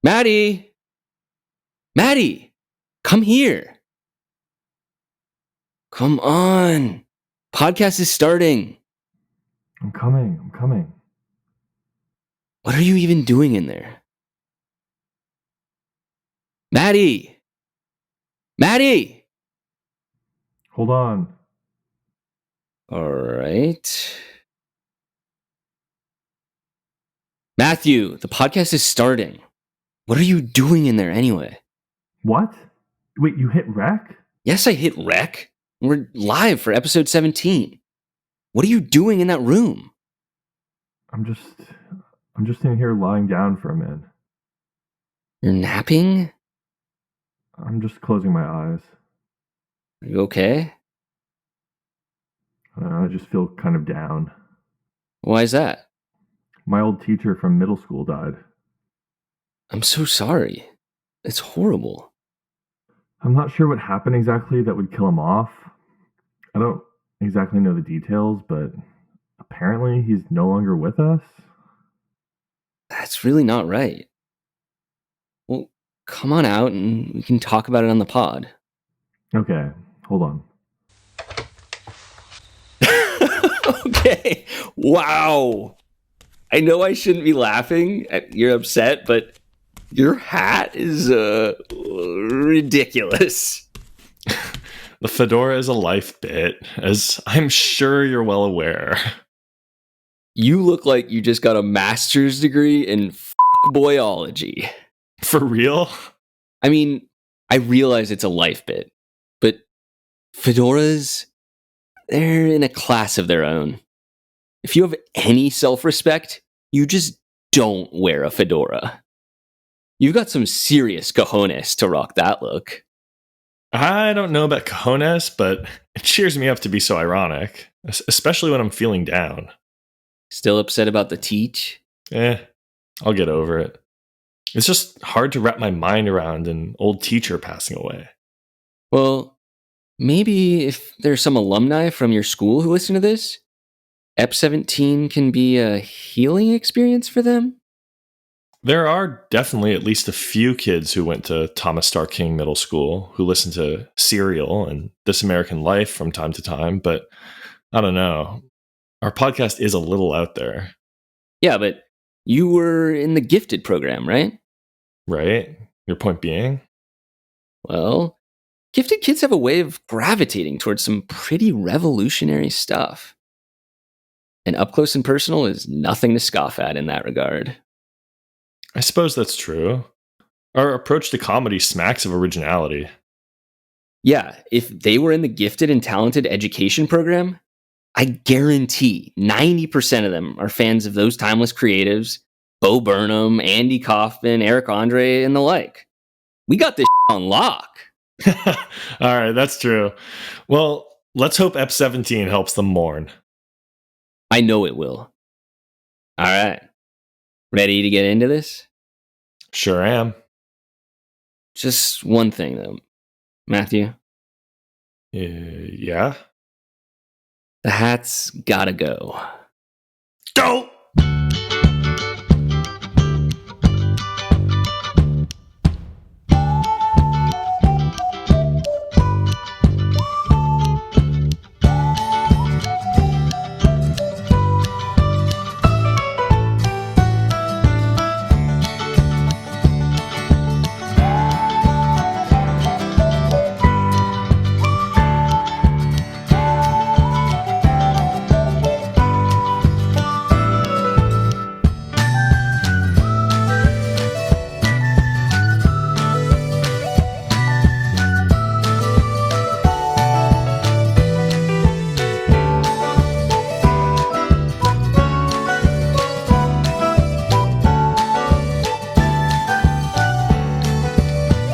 Maddie! Maddie! Come here. Come on. Podcast is starting. I'm coming. What are you even doing in there? Maddie! Maddie! Hold on. All right. Matthew, the podcast is starting. What are you doing in there anyway? What? Wait, you hit rec? Yes, I hit rec. We're live for episode 17. What are you doing in that room? I'm just in here lying down for a minute. You're napping? I'm just closing my eyes. Are you okay? I just feel kind of down. Why is that? My old teacher from middle school died. I'm so sorry. It's horrible. I'm not sure what happened exactly that would kill him off. I don't exactly know the details, but apparently he's no longer with us. That's really not right. Well, come on out and we can talk about it on the pod. Okay, hold on. Okay. Wow. I know I shouldn't be laughing. You're upset, but your hat is ridiculous. The fedora is a life bit, as I'm sure you're well aware. You look like you just got a master's degree in boyology. For real? I mean, I realize it's a life bit, but fedoras, they're in a class of their own. If you have any self-respect, you just don't wear a fedora. You've got some serious cojones to rock that look. I don't know about cojones, but it cheers me up to be so ironic, especially when I'm feeling down. Still upset about the teach? I'll get over it. It's just hard to wrap my mind around an old teacher passing away. Well, maybe if there's some alumni from your school who listen to this, Ep 17 can be a healing experience for them? There are definitely at least a few kids who went to Thomas Starr King Middle School who listen to Serial and This American Life from time to time, but I don't know. Our podcast is a little out there. Yeah, but you were in the gifted program, right? Right? Your point being? Well, gifted kids have a way of gravitating towards some pretty revolutionary stuff. And Up Close and Personal is nothing to scoff at in that regard. I suppose that's true. Our approach to comedy smacks of originality. Yeah, if they were in the gifted and talented education program, I guarantee 90% of them are fans of those timeless creatives, Bo Burnham, Andy Kaufman, Eric Andre, and the like. We got this on lock. All right, that's true. Well, let's hope Ep 17 helps them mourn. I know it will. All right. Ready to get into this? Sure am. Just one thing, though. Matthew? Yeah? The hat's gotta go. Go!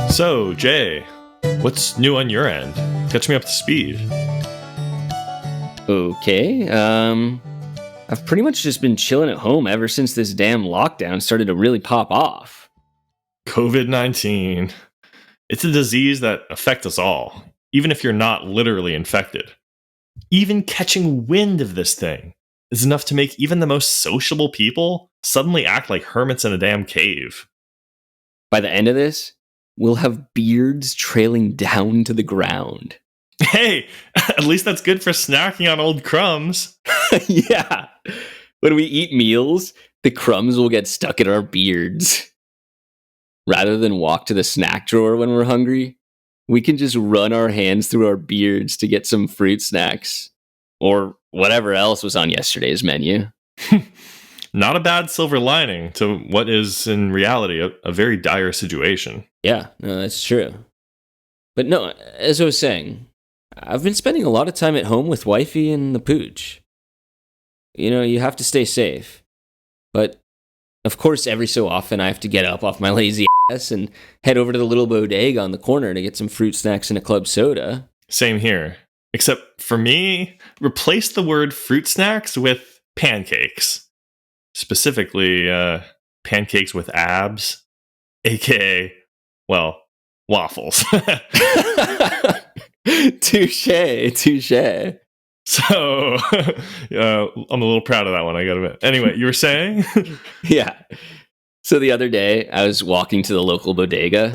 So, Jay, what's new on your end? Catch me up to speed. Okay, I've pretty much just been chilling at home ever since this damn lockdown started to really pop off. COVID-19. It's a disease that affects us all, even if you're not literally infected. Even catching wind of this thing is enough to make even the most sociable people suddenly act like hermits in a damn cave. By the end of this, we'll have beards trailing down to the ground. Hey, at least that's good for snacking on old crumbs. Yeah. When we eat meals, the crumbs will get stuck in our beards. Rather than walk to the snack drawer when we're hungry, we can just run our hands through our beards to get some fruit snacks. Or whatever else was on yesterday's menu. Not a bad silver lining to what is in reality a very dire situation. Yeah, no, that's true. But no, as I was saying, I've been spending a lot of time at home with wifey and the pooch. You know, you have to stay safe. But, of course, every so often I have to get up off my lazy ass and head over to the little bodega on the corner to get some fruit snacks and a club soda. Same here. Except for me, replace the word fruit snacks with pancakes. Specifically, pancakes with abs, aka, well, waffles. Touche. So, I'm a little proud of that one, I gotta admit. Anyway, you were saying? Yeah. So the other day, I was walking to the local bodega,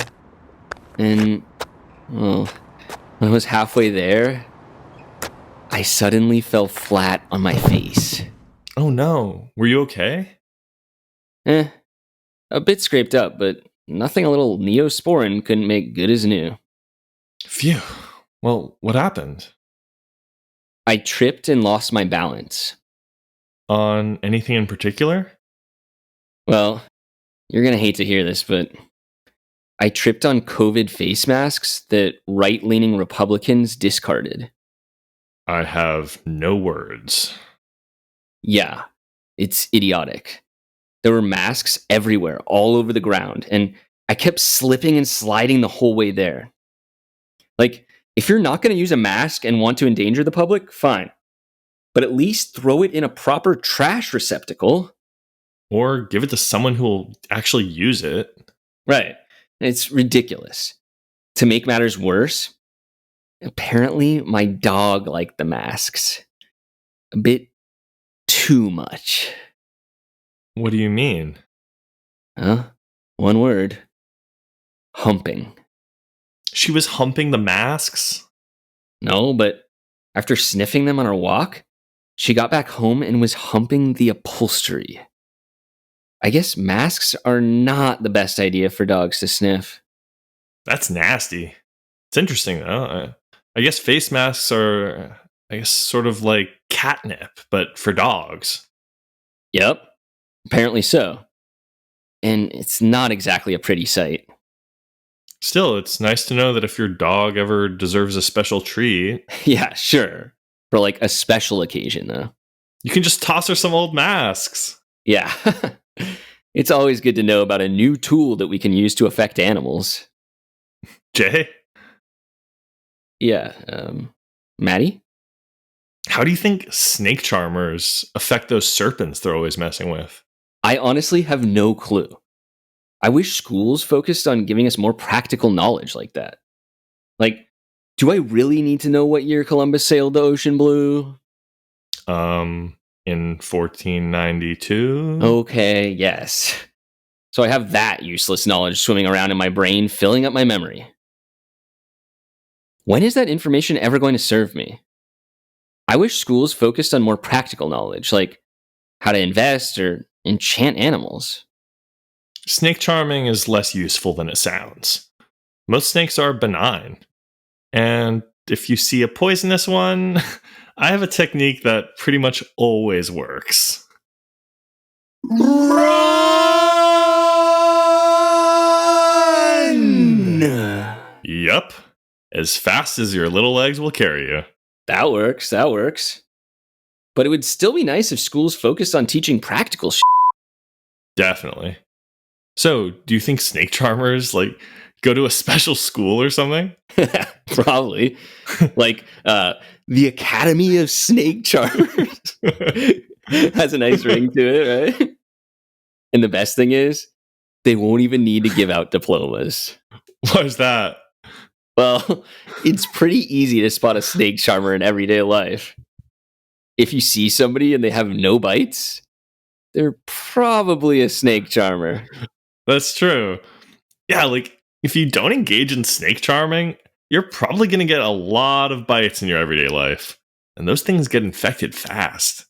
and, well, when I was halfway there, I suddenly fell flat on my face. Oh no, were you okay? A bit scraped up, but nothing a little neosporin couldn't make good as new. Phew. Well, what happened? I tripped and lost my balance. On anything in particular? Well, you're gonna hate to hear this, but I tripped on COVID face masks that right-leaning Republicans discarded. I have no words. Yeah, it's idiotic. There were masks everywhere, all over the ground, and I kept slipping and sliding the whole way there. Like, if you're not going to use a mask and want to endanger the public, fine. But at least throw it in a proper trash receptacle. Or give it to someone who will actually use it. Right. It's ridiculous. To make matters worse, apparently my dog liked the masks. A bit too much. What do you mean? One word. Humping. She was humping the masks? No, but after sniffing them on her walk, she got back home and was humping the upholstery. I guess masks are not the best idea for dogs to sniff. That's nasty. It's interesting, though. I guess face masks are, sort of like catnip, but for dogs. Yep, apparently so. And it's not exactly a pretty sight. Still, it's nice to know that if your dog ever deserves a special treat... Yeah, sure. For like a special occasion, though. You can just toss her some old masks. Yeah. It's always good to know about a new tool that we can use to affect animals. Jay? Yeah, Maddie? How do you think snake charmers affect those serpents they're always messing with? I honestly have no clue. I wish schools focused on giving us more practical knowledge like that. Like, do I really need to know what year Columbus sailed the ocean blue? In 1492? Okay, yes. So I have that useless knowledge swimming around in my brain, filling up my memory. When is that information ever going to serve me? I wish schools focused on more practical knowledge, like how to invest or enchant animals. Snake charming is less useful than it sounds. Most snakes are benign. And if you see a poisonous one, I have a technique that pretty much always works. Run! Yup. As fast as your little legs will carry you. That works. But it would still be nice if schools focused on teaching practical shit. Definitely. So, do you think snake charmers, go to a special school or something? Probably. Like, the Academy of Snake Charmers. Has a nice ring to it, right? And the best thing is, they won't even need to give out diplomas. What is that? Well, it's pretty easy to spot a snake charmer in everyday life. If you see somebody and they have no bites, they're probably a snake charmer. That's true. Yeah, like, if you don't engage in snake charming, you're probably going to get a lot of bites in your everyday life. And those things get infected fast.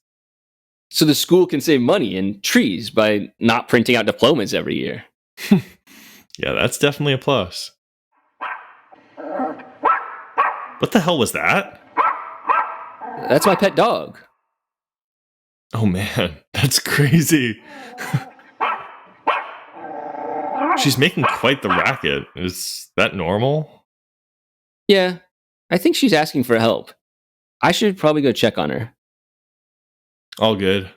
So the school can save money and trees by not printing out diplomas every year. Yeah, that's definitely a plus. What the hell was that? That's my pet dog. Oh man, that's crazy. She's making quite the racket. Is that normal? Yeah, I think she's asking for help. I should probably go check on her. All good.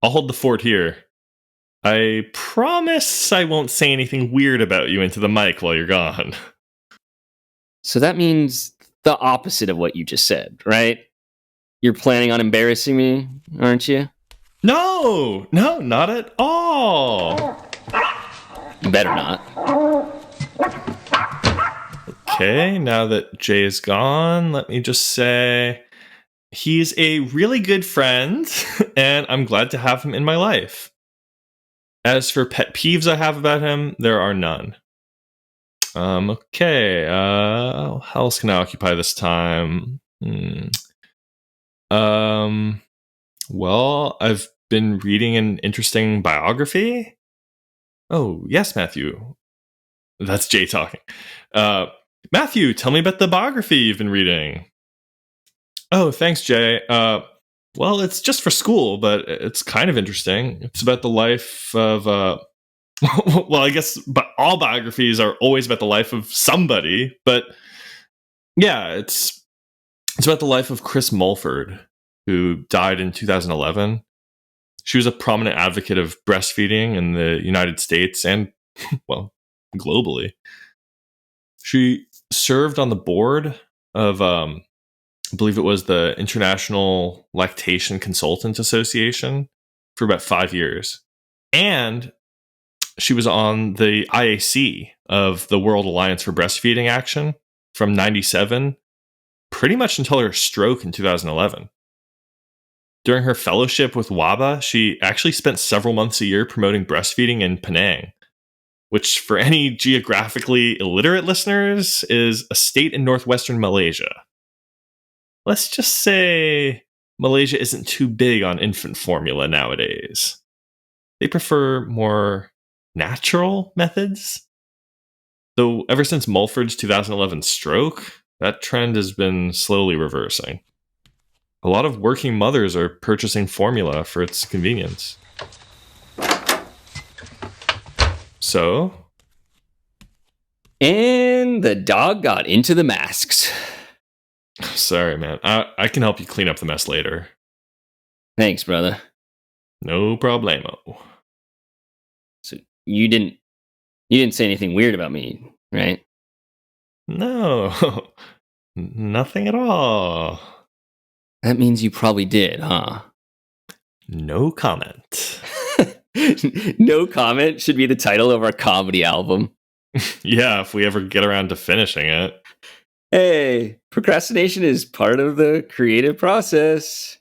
I'll hold the fort here. I promise I won't say anything weird about you into the mic while you're gone. So that means the opposite of what you just said, right? You're planning on embarrassing me, aren't you? No, not at all. Better not. Okay, now that Jay is gone, let me just say he's a really good friend, and I'm glad to have him in my life. As for pet peeves I have about him, there are none. Okay, how else can I occupy this time? Well, I've been reading an interesting biography. Oh, yes, Matthew. That's Jay talking. Matthew, tell me about the biography you've been reading. Oh, thanks, Jay. Well, it's just for school, but it's kind of interesting. It's about the life of, well, I guess all biographies are always about the life of somebody, but yeah, it's about the life of Chris Mulford, who died in 2011. She was a prominent advocate of breastfeeding in the United States and, well, globally. She served on the board of, I believe it was the International Lactation Consultants Association for about 5 years. And she was on the IAC of the World Alliance for Breastfeeding Action from 97, pretty much until her stroke in 2011. During her fellowship with WABA, she actually spent several months a year promoting breastfeeding in Penang, which for any geographically illiterate listeners is a state in northwestern Malaysia. Let's just say Malaysia isn't too big on infant formula nowadays. They prefer more natural methods. Though ever since Mulford's 2011 stroke, that trend has been slowly reversing. A lot of working mothers are purchasing formula for its convenience. So? And the dog got into the masks. Sorry, man. I can help you clean up the mess later. Thanks, brother. No problemo. So you didn't say anything weird about me, right? No. Nothing at all. That means you probably did, huh? No comment. No comment should be the title of our comedy album. Yeah, if we ever get around to finishing it. Hey, procrastination is part of the creative process.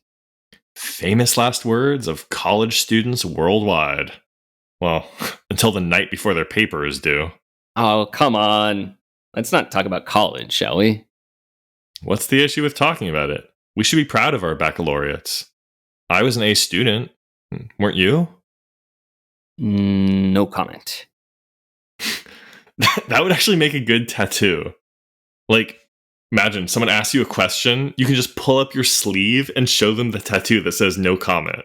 Famous last words of college students worldwide. Well, until the night before their paper is due. Oh, come on. Let's not talk about college, shall we? What's the issue with talking about it? We should be proud of our baccalaureates. I was an A student. Weren't you? No comment. That would actually make a good tattoo. Like, imagine someone asks you a question, you can just pull up your sleeve and show them the tattoo that says no comment.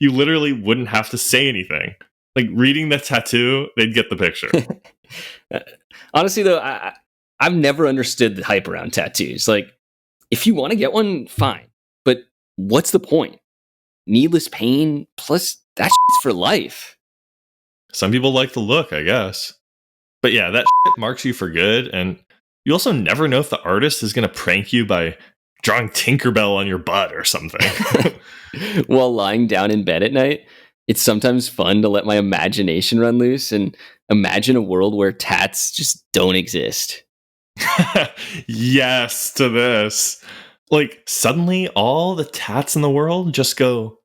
You literally wouldn't have to say anything. Like, reading the tattoo, they'd get the picture. Honestly, though, I've never understood the hype around tattoos. Like, if you want to get one, fine. But what's the point? Needless pain, plus that shit's for life. Some people like the look, I guess. But yeah, that shit marks you for good, and you also never know if the artist is going to prank you by drawing Tinkerbell on your butt or something. While lying down in bed at night, it's sometimes fun to let my imagination run loose and imagine a world where tats just don't exist. Yes to this. Like, suddenly all the tats in the world just go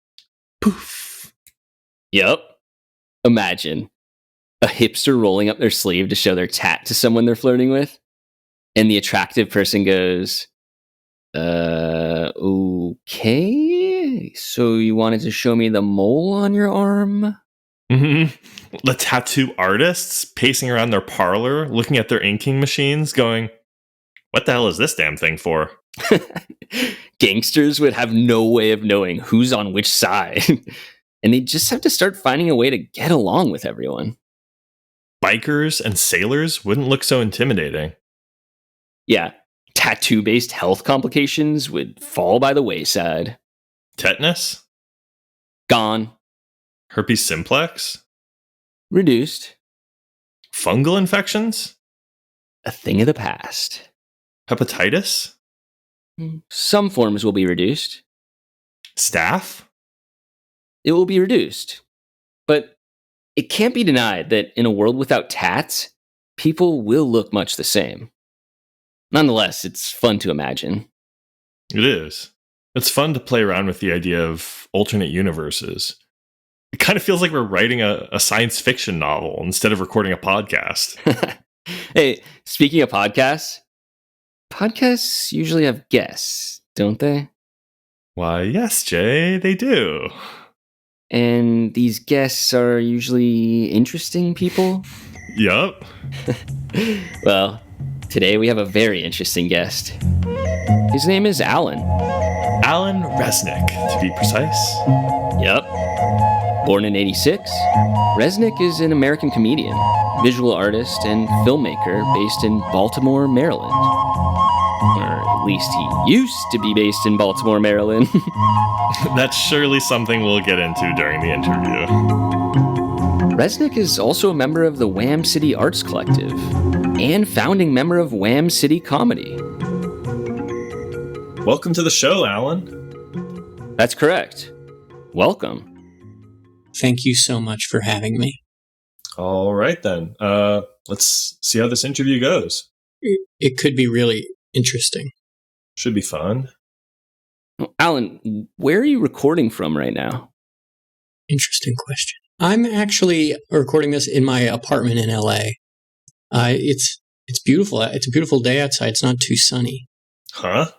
poof. Yep. Imagine. a hipster rolling up their sleeve to show their tat to someone they're flirting with. And the attractive person goes, okay. So you wanted to show me the mole on your arm? Mm-hmm. The tattoo artists pacing around their parlor, looking at their inking machines, going, what the hell is this damn thing for? Gangsters would have no way of knowing who's on which side. And they just have to start finding a way to get along with everyone. Bikers and sailors wouldn't look so intimidating. Yeah, tattoo-based health complications would fall by the wayside. Tetanus? Gone. Herpes simplex? Reduced. Fungal infections? A thing of the past. Hepatitis? Some forms will be reduced. Staph? It will be reduced. But it can't be denied that in a world without tats, people will look much the same. Nonetheless, it's fun to imagine. It is. It's fun to play around with the idea of alternate universes. It kind of feels like we're writing a science fiction novel instead of recording a podcast. Hey, speaking of podcasts usually have guests, don't they? Why, yes, Jay, they do. And these guests are usually interesting people? Yup. Well, today we have a very interesting guest. His name is Alan. Alan Resnick, to be precise. Yep. Born in 86, Resnick is an American comedian, visual artist, and filmmaker based in Baltimore, Maryland. Or at least he used to be based in Baltimore, Maryland. That's surely something we'll get into during the interview. Resnick is also a member of the Wham City Arts Collective and founding member of Wham City Comedy. Welcome to the show, Alan. That's correct. Welcome. Thank you so much for having me. All right, then. Let's see how this interview goes. It could be really interesting. Should be fun. Alan, where are you recording from right now? Interesting question. I'm actually recording this in my apartment in LA. It's beautiful. It's a beautiful day outside. It's not too sunny. Huh?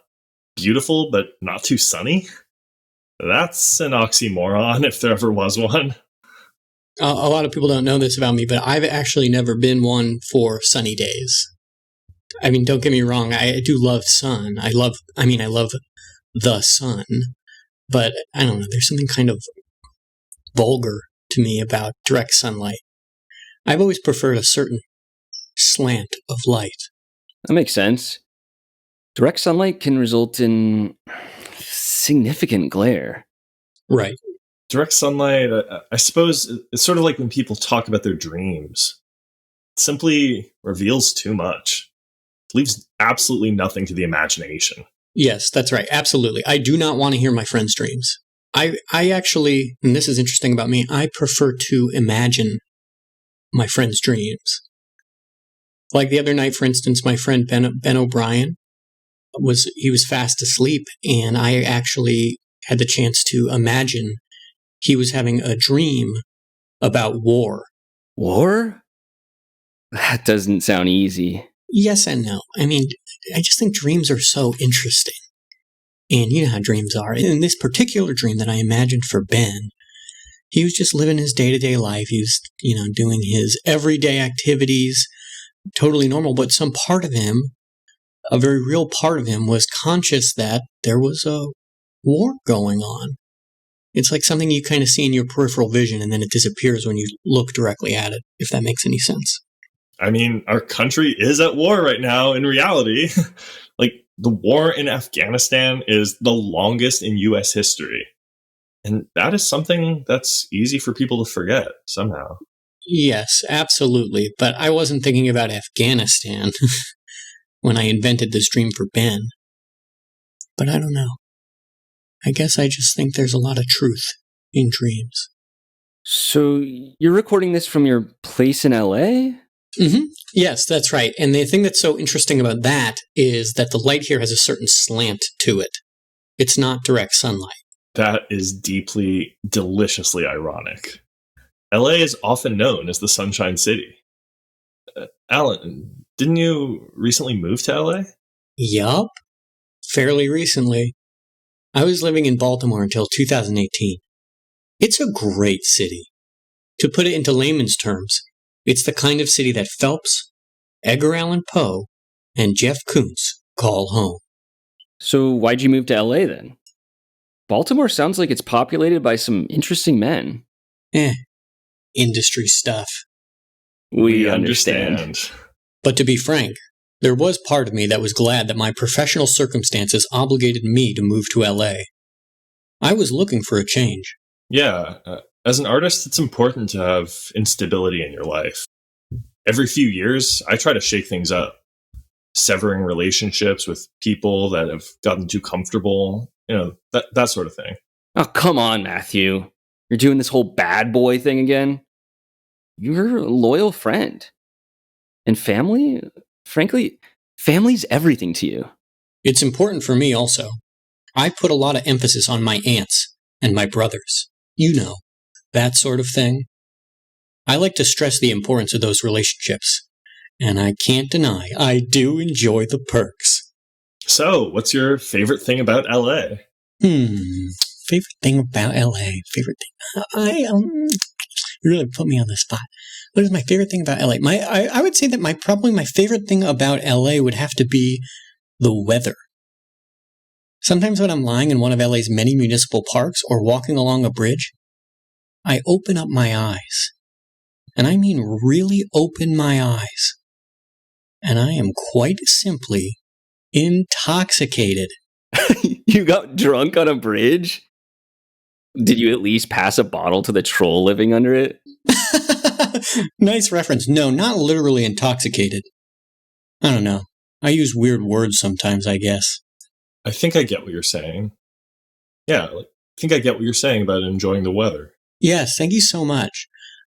Beautiful, but not too sunny? That's an oxymoron, if there ever was one. A lot of people don't know this about me, but I've actually never been one for sunny days. I mean, don't get me wrong. I do love sun. I love the sun. But I don't know. There's something kind of vulgar to me about direct sunlight. I've always preferred a certain slant of light. That makes sense. Direct sunlight can result in significant glare. Right. Direct sunlight, I suppose, it's sort of like when people talk about their dreams. It simply reveals too much. It leaves absolutely nothing to the imagination. Yes, that's right. Absolutely. I do not want to hear my friends' dreams. I actually, and this is interesting about me, I prefer to imagine my friends' dreams. Like the other night, for instance, my friend Ben O'Brien was fast asleep, and I actually had the chance to imagine he was having a dream about war. War? That doesn't sound easy. Yes and no. I mean, I just think dreams are so interesting. And you know how dreams are. In this particular dream that I imagined for Ben, he was just living his day-to-day life. He was, doing his everyday activities, totally normal. But some part of him, a very real part of him, was conscious that there was a war going on. It's like something you kind of see in your peripheral vision, and then it disappears when you look directly at it, if that makes any sense. I mean, our country is at war right now in reality. Like, the war in Afghanistan is the longest in U.S. history. And that is something that's easy for people to forget somehow. Yes, absolutely. But I wasn't thinking about Afghanistan when I invented this dream for Ben. But I don't know. I guess I just think there's a lot of truth in dreams. So you're recording this from your place in LA? Mm-hmm. Yes, that's right. And the thing that's so interesting about that is that the light here has a certain slant to it. It's not direct sunlight. That is deeply, deliciously ironic. LA is often known as the Sunshine City. Alan, didn't you recently move to LA? Yup. Fairly recently. I was living in Baltimore until 2018. It's a great city. To put it into layman's terms, it's the kind of city that Phelps, Edgar Allan Poe, and Jeff Koons call home. So why'd you move to LA then? Baltimore sounds like it's populated by some interesting men. Industry stuff. We understand. But to be frank, there was part of me that was glad that my professional circumstances obligated me to move to LA. I was looking for a change. Yeah, as an artist, it's important to have instability in your life. Every few years, I try to shake things up, severing relationships with people that have gotten too comfortable, that sort of thing. Oh, come on, Matthew. You're doing this whole bad boy thing again? You're a loyal friend. And family? Frankly, family's everything to you. It's important for me also. I put a lot of emphasis on my aunts and my brothers. You know, that sort of thing. I like to stress the importance of those relationships. And I can't deny, I do enjoy the perks. So, what's your favorite thing about LA? Favorite thing about LA? Favorite thing? You really put me on the spot. What is my favorite thing about LA? I would say that probably my favorite thing about LA would have to be the weather. Sometimes when I'm lying in one of LA's many municipal parks or walking along a bridge, I open up my eyes. And I mean really open my eyes. And I am quite simply intoxicated. You got drunk on a bridge? Did you at least pass a bottle to the troll living under it? Nice reference. No, not literally intoxicated. I don't know. I use weird words sometimes, I guess. I think I get what you're saying. Yeah, I think I get what you're saying about enjoying the weather. Yes, thank you so much.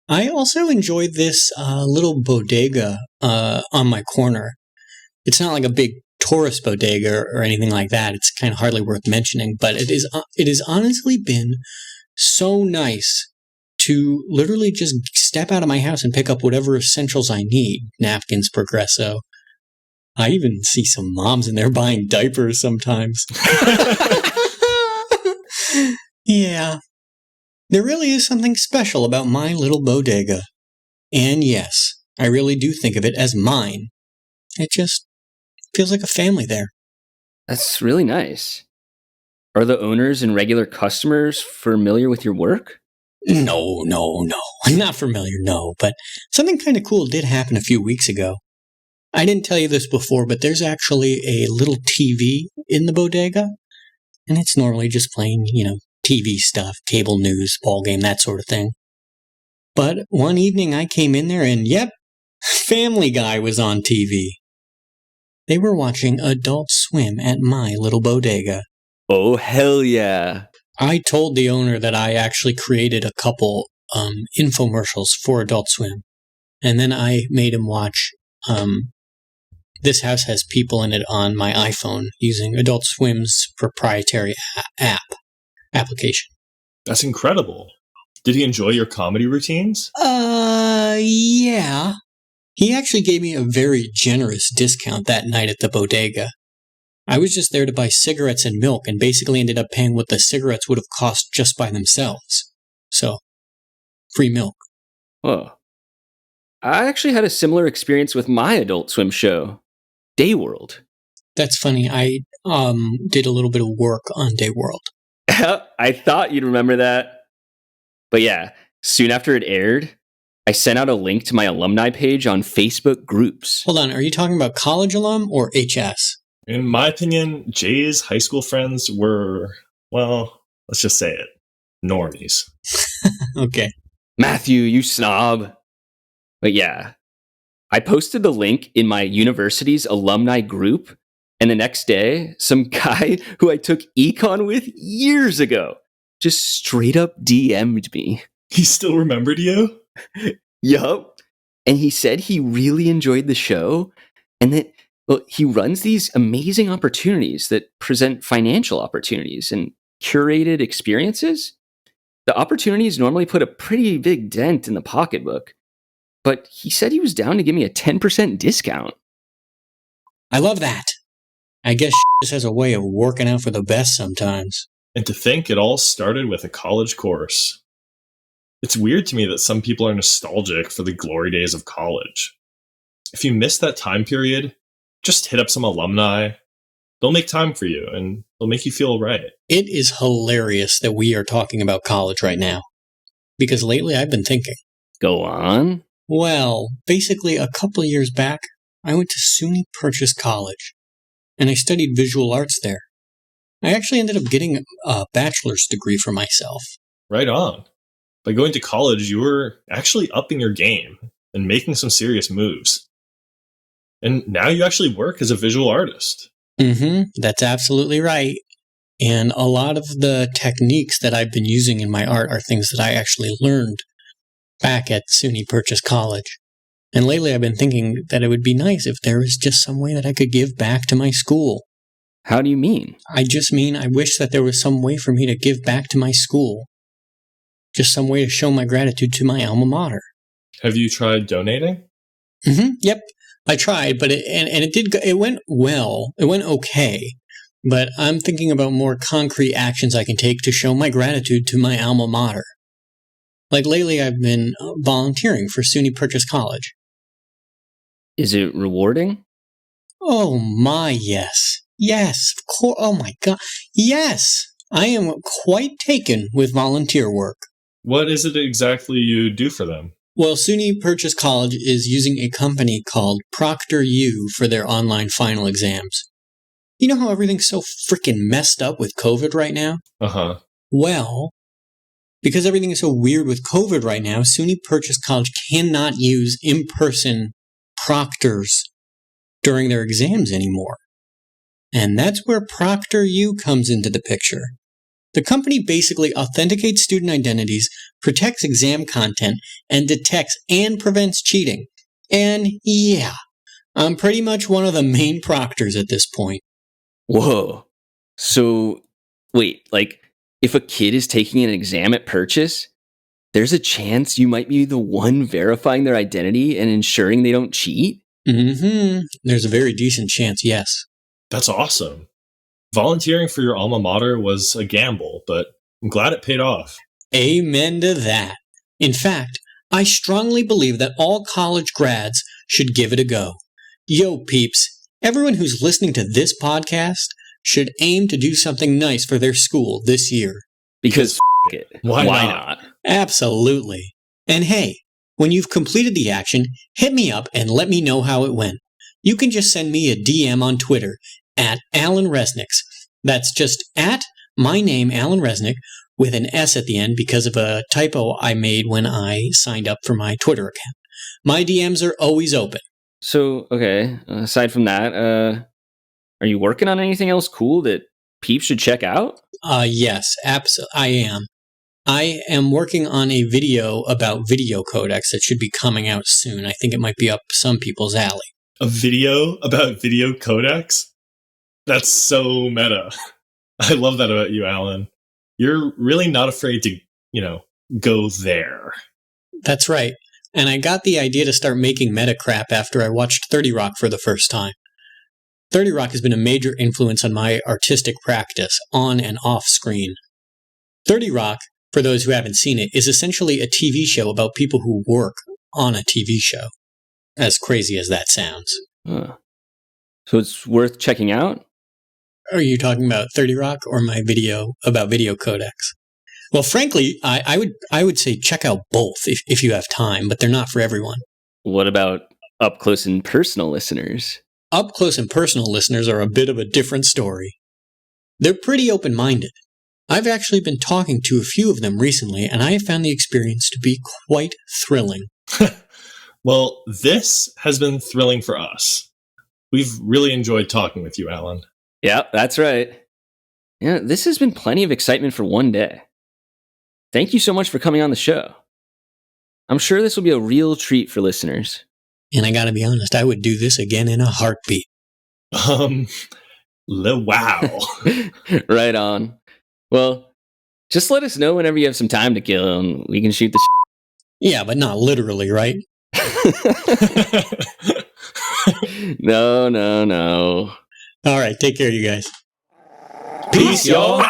I also enjoyed this little bodega on my corner. It's not like a big tourist bodega or anything like that. It's kind of hardly worth mentioning, but it has honestly been so nice to literally just step out of my house and pick up whatever essentials I need. Napkins, Progresso. I even see some moms in there buying diapers sometimes. Yeah. There really is something special about my little bodega. And yes, I really do think of it as mine. It just feels like a family there. That's really nice. Are the owners and regular customers familiar with your work? No. Not familiar, no. But something kind of cool did happen a few weeks ago. I didn't tell you this before, but there's actually a little TV in the bodega. And it's normally just playing, TV stuff, cable news, ball game, that sort of thing. But one evening I came in there and, yep, Family Guy was on TV. They were watching Adult Swim at my little bodega. Oh, hell yeah. I told the owner that I actually created a couple infomercials for Adult Swim. And then I made him watch This House Has People in It on my iPhone using Adult Swim's proprietary application. That's incredible. Did he enjoy your comedy routines? Yeah. He actually gave me a very generous discount that night at the bodega. I was just there to buy cigarettes and milk and basically ended up paying what the cigarettes would have cost just by themselves. So, free milk. Whoa. I actually had a similar experience with my Adult Swim show, Day World. That's funny. I did a little bit of work on Day World. I thought you'd remember that. But yeah, soon after it aired, I sent out a link to my alumni page on Facebook groups. Hold on, are you talking about college alum or HS? In my opinion, Jay's high school friends were, well, let's just say it, normies. Okay. Matthew, you snob. But yeah, I posted the link in my university's alumni group, and the next day, some guy who I took econ with years ago just straight up DM'd me. He still remembered you? Yup. And he said he really enjoyed the show and that he runs these amazing opportunities that present financial opportunities and curated experiences. The opportunities normally put a pretty big dent in the pocketbook, but he said he was down to give me a 10% discount. I love that. I guess just has a way of working out for the best sometimes. And to think it all started with a college course. It's weird to me that some people are nostalgic for the glory days of college. If you miss that time period, just hit up some alumni. They'll make time for you, and they'll make you feel right. It is hilarious that we are talking about college right now. Because lately I've been thinking. Go on. Well, basically a couple of years back, I went to SUNY Purchase College, and I studied visual arts there. I actually ended up getting a bachelor's degree for myself. Right on. By going to college, you were actually upping your game and making some serious moves. And now you actually work as a visual artist. That's absolutely right. And a lot of the techniques that I've been using in my art are things that I actually learned back at SUNY Purchase College. And lately I've been thinking that it would be nice if there was just some way that I could give back to my school. How do you mean? I just mean I wish that there was some way for me to give back to my school. Just some way to show my gratitude to my alma mater. Have you tried donating? Yep. I tried, but it went well. It went okay. But I'm thinking about more concrete actions I can take to show my gratitude to my alma mater. Like lately I've been volunteering for SUNY Purchase College. Is it rewarding? Oh my, yes. Yes, of course. Oh my God. Yes. I am quite taken with volunteer work. What is it exactly you do for them? Well, SUNY Purchase College is using a company called ProctorU for their online final exams. You know how everything's so freaking messed up with COVID right now? Uh-huh. Well, because everything is so weird with COVID right now, SUNY Purchase College cannot use in-person proctors during their exams anymore. And that's where ProctorU comes into the picture. The company basically authenticates student identities, protects exam content, and detects and prevents cheating. And yeah, I'm pretty much one of the main proctors at this point. Whoa. So, wait, like, if a kid is taking an exam at Purchase, there's a chance you might be the one verifying their identity and ensuring they don't cheat? There's a very decent chance, yes. That's awesome. Volunteering for your alma mater was a gamble, but I'm glad it paid off. Amen to that. In fact, I strongly believe that all college grads should give it a go. Yo, peeps, everyone who's listening to this podcast should aim to do something nice for their school this year. Because f*** it. Why not? Absolutely. And hey, when you've completed the action, hit me up and let me know how it went. You can just send me a DM on Twitter at Alan Resnick. That's just at my name, Alan Resnick, with an S at the end because of a typo I made when I signed up for my Twitter account. My DMs are always open. So, okay, aside from that, are you working on anything else cool that peeps should check out? Yes, I am. I am working on a video about video codecs that should be coming out soon. I think it might be up some people's alley. A video about video codecs? That's so meta. I love that about you, Alan. You're really not afraid to, go there. That's right. And I got the idea to start making meta crap after I watched 30 Rock for the first time. 30 Rock has been a major influence on my artistic practice, on and off screen. 30 Rock, for those who haven't seen it, is essentially a TV show about people who work on a TV show. As crazy as that sounds. Huh. So it's worth checking out? Are you talking about 30 Rock or my video about video codecs? Well, frankly, I would say check out both if you have time, but they're not for everyone. What about up close and personal listeners? Up close and personal listeners are a bit of a different story. They're pretty open-minded. I've actually been talking to a few of them recently, and I have found the experience to be quite thrilling. Well, this has been thrilling for us. We've really enjoyed talking with you, Alan. Yeah, that's right. Yeah, this has been plenty of excitement for one day. Thank you so much for coming on the show. I'm sure this will be a real treat for listeners. And I gotta be honest, I would do this again in a heartbeat. Wow. Right on. Well, Just let us know whenever you have some time to kill, and we can shoot the Yeah, but not literally, right? No. All right, take care, you guys. Peace, y'all.